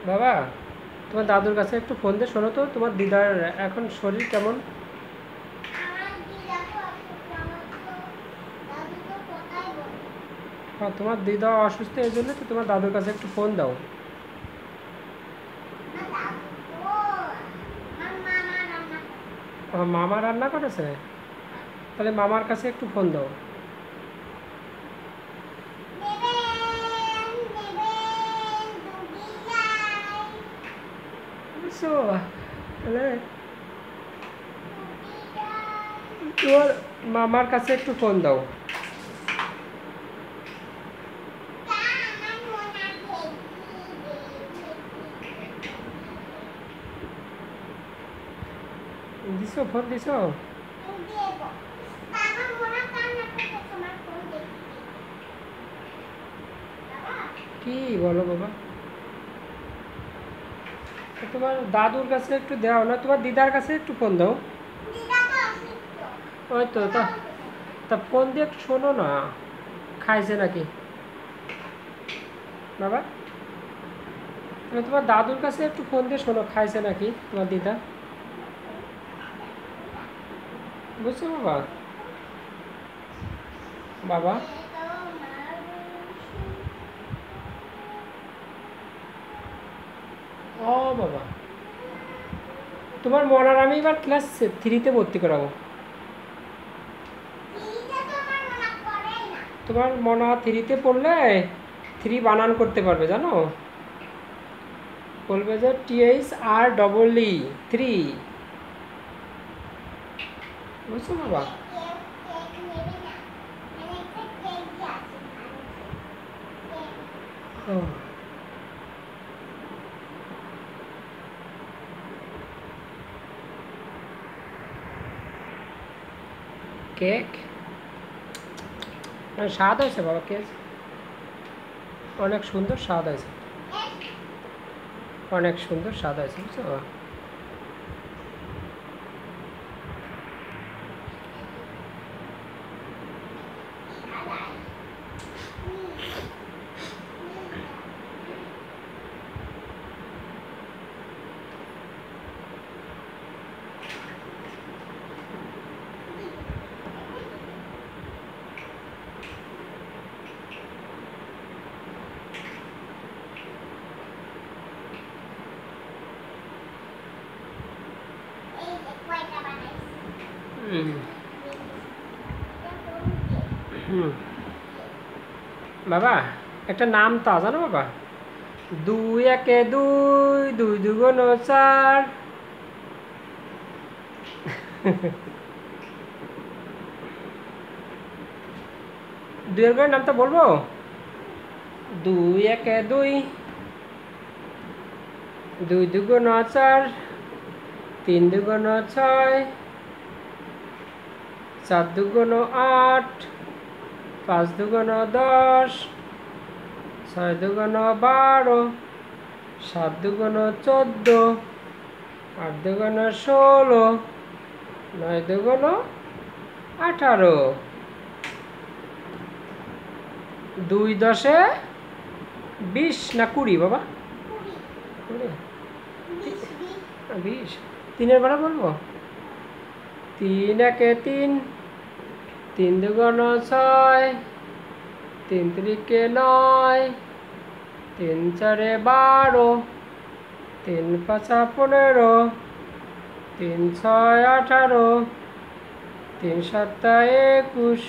বাবা, তোমার দাদুর কাছে একটু ফোন দিয়ে শোনো তো, তোমার দিদার এখন শরীর কেমন? হ্যাঁ, তোমার দিদা অসুস্থ, এই জন্য তো তোমার দাদুর কাছে একটু ফোন দাও। মামা রান্না করেছে? তাহলে মামার কাছে একটু ফোন দাও। বুঝছো? তাহলে তোমার মামার কাছে একটু ফোন দাও। দিছো, ফোন দিছো? কি বলো বাবা? তোমার দাদুর কাছে একটু দাও না, তোমার দিদার কাছে একটু ফোন দাও। ওই তো, তা তা ফোন দিয়ে একটু শোনো না, খাইছে নাকি বাবা? তুমি তোমার দাদুর কাছে একটু ফোন দিয়ে শোনো, খাইছে নাকি তোমার দিদা। বুঝছো বাবা? বাবা, ও বাবা, তোমার মনার আমি এবার ক্লাস 3-তে ভর্তি করাবো। তোমার মনা 3-তে পড়লে 3 বানান করতে পারবে, জানো? বলবে যে THR EE 3। বুঝছো বাবা? ও, কেক স্বাদ হয়েছে বাবা, কেক অনেক সুন্দর স্বাদ হয়েছে, অনেক সুন্দর স্বাদ হয়েছে, বুঝছো? হুম, হুম। বাবা, একটা নাম তা জানো বাবা? 2 1 2, 2 2 4। 2 এর করে নামটা বলবো? 2 1 2, 2 2 4, 3 2 6, 4 2 8, 5 2 10, 6 2 12, 7 2 14, 8 2 16, 9 2 18। 2 10 20 না 20 বাবা? 20। 3-এর বেলা বলবো? 3 1 3, 3 2 6, 3 3 9, 3 4 12, 3 5 15, 3 6 18, 3 7 21,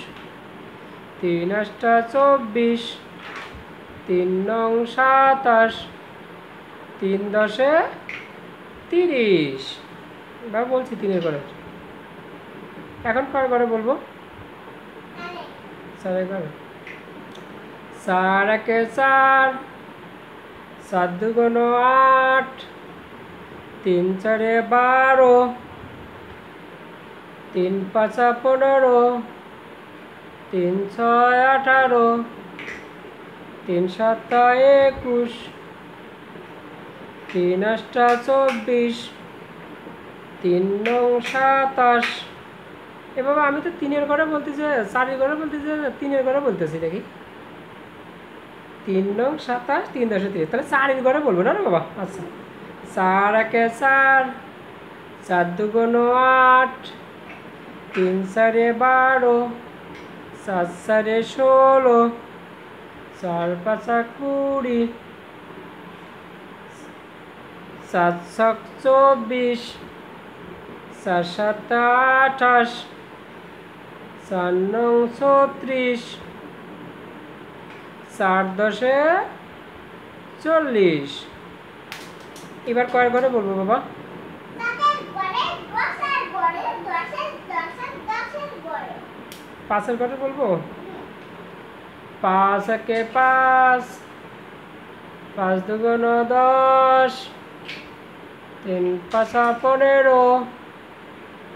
3 8 24, 3 9 27, 3 10 30। বা বলছি 3-এর ঘরে, এখন কার ঘরে বলবো? 4-এর ঘরে। 4 1 4, 7 2 8, 3 4 12, 3 5 15, 3 6 18, 3 7 21, 3 8 24, 3 9 27। এ বাবা, আমি তো 3-এর ঘরে বলতেছি, 4-এর ঘরে বলতেছি, 3-এর ঘরে বলতেছি, দেখি 3 নং 27, 3 10 30। তাহলে 4 এর ঘরে বলবো না রে বাবা। আচ্ছা, 4 একে 4, 4 দুগুণ 8, 3 4 12, 4 4 16, 4 5 20, 4 6 24, 4 7 28, 4 9 36, 4 10 40। এবার কয়ের ঘরে বলবো বাবা? 5 এর ঘরে বলবো। 5 একে 5, 5 দুগুণ 10, 3 5 15,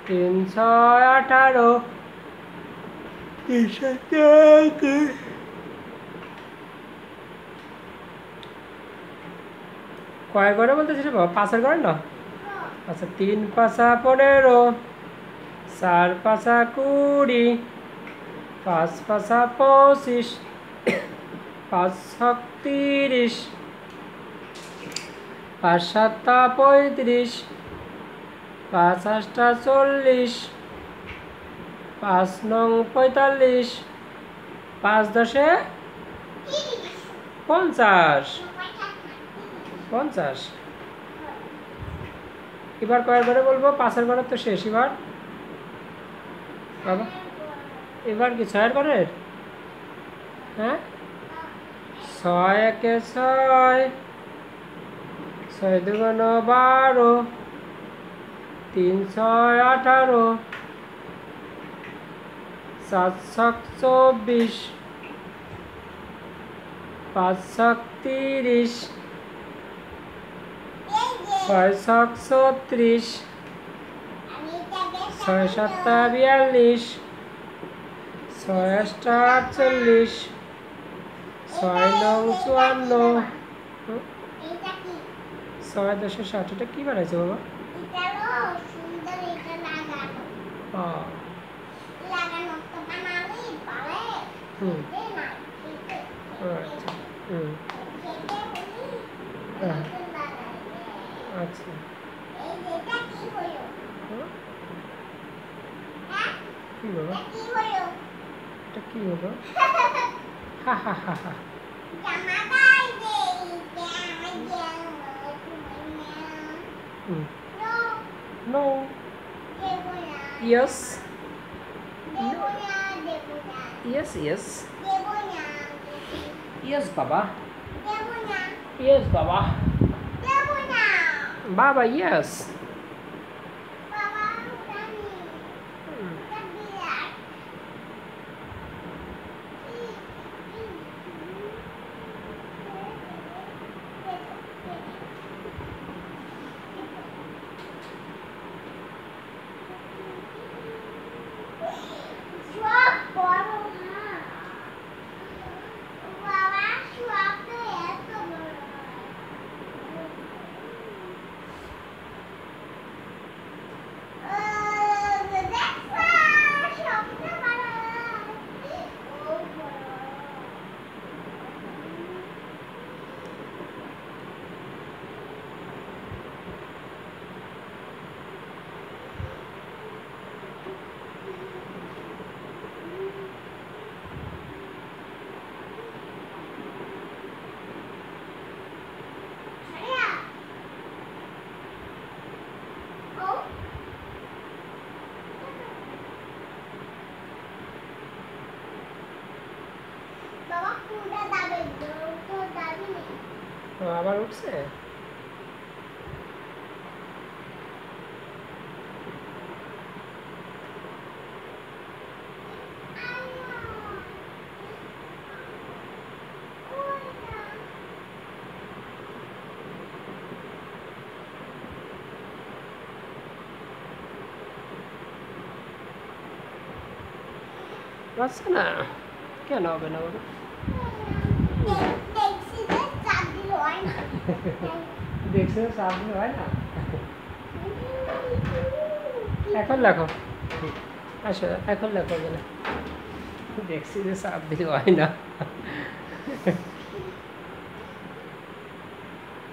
3 6 18, 3 7 21। কয়ের ঘরে বলতেছি রে বাবা? 5 এর ঘরে না? আচ্ছা, 3 5 15, 4 5 20, 5 5 25, 5 6 30, 5 7 35, 5 8 40, 5 9 45, 5 10 50। 50। এবার কয়ের ঘরে বলবো? 5 এর ঘরে তো শেষ। এবার বাবা, এবার কি 6 এর ঘরের? হ্যাঁ, 6 একে 6, 6 দুগুণ 12, 3 6 18, 7 7 24, 5 7 30, 6 7 36, 6 7 42, 6 8 48, 6 9 54, 6 10 60। এটা কি বানাইছে বাবা? আচ্ছা, কি বাবা? এটা কি হলো? হা হা হা হা। No. Yes. Yes, yes. Yes, Baba. Yes, Baba. Baba, yes. আবার উঠছে? আচ্ছা, না কেন হবে না বাবা? দেখছো চাপ দিলে হয় না? এখন লেখো। আচ্ছা, এখন লেখো না। দেখছি যে চাপ দিলে হয় না।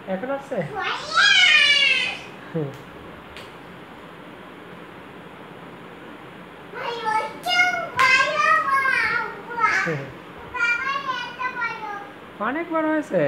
এখন আছে? হুম। হুম। অনেক বড় হয়েছে।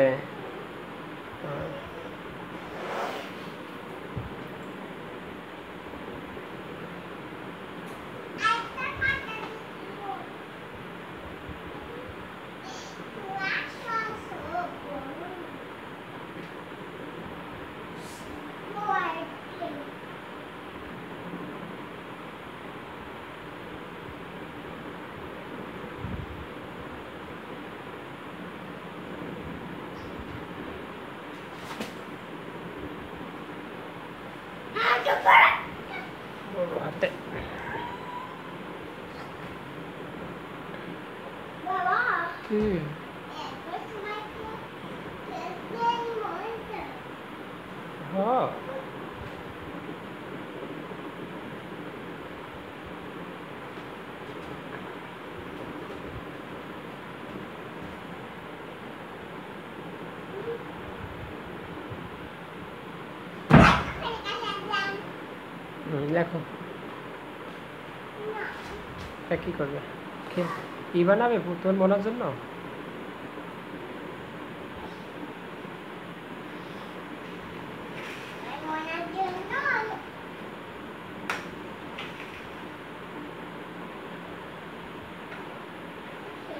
বড় হাতে। হুম। হ্যাঁ। লেখো। এটা কি করবে? ই বানাবে পুতুল বোনার জন্য?